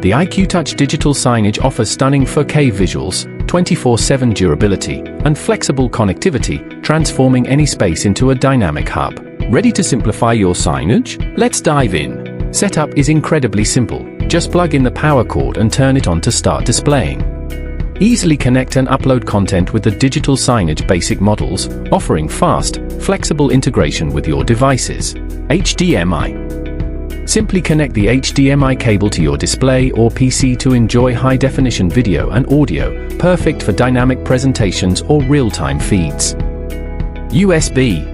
The IQ Touch digital signage offers stunning 4K visuals, 24/7 durability, and flexible connectivity, transforming any space into a dynamic hub. Ready to simplify your signage? Let's dive in. Setup is incredibly simple. Just plug in the power cord and turn it on to start displaying. Easily connect and upload content with the Digital Signage Basic models, offering fast, flexible integration with your devices. HDMI. Simply connect the HDMI cable to your display or PC to enjoy high-definition video and audio, perfect for dynamic presentations or real-time feeds. USB.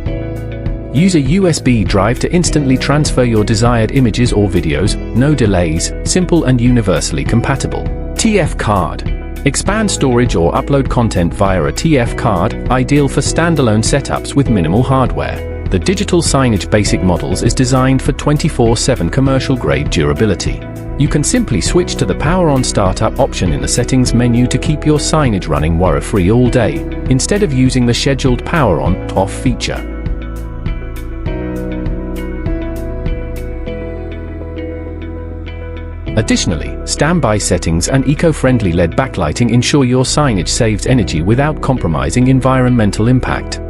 Use a USB drive to instantly transfer your desired images or videos, no delays, simple and universally compatible. TF card. Expand storage or upload content via a TF card, ideal for standalone setups with minimal hardware. The Digital Signage Basic models is designed for 24/7 commercial-grade durability. You can simply switch to the Power On Startup option in the Settings menu to keep your signage running worry-free all day, instead of using the scheduled Power On/Off feature. Additionally, standby settings and eco-friendly LED backlighting ensure your signage saves energy without compromising environmental impact.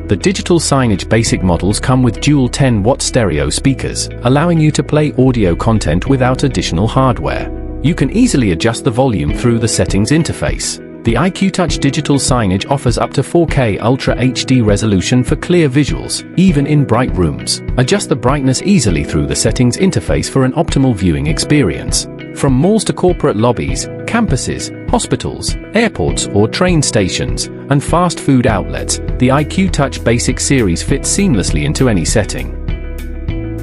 The Digital Signage Basic models come with dual 10-watt stereo speakers, allowing you to play audio content without additional hardware. You can easily adjust the volume through the settings interface. The IQ Touch digital signage offers up to 4K Ultra HD resolution for clear visuals, even in bright rooms. Adjust the brightness easily through the settings interface for an optimal viewing experience. From malls to corporate lobbies, campuses, hospitals, airports or train stations, and fast food outlets, the IQ Touch Basic Series fits seamlessly into any setting.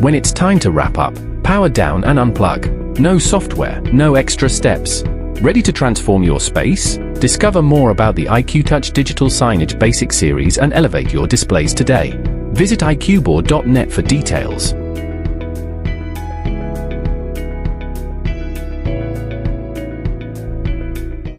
When it's time to wrap up, power down and unplug. No software, no extra steps. Ready to transform your space? Discover more about the IQ Touch Digital Signage Basic Series and elevate your displays today. Visit iqboard.net for details.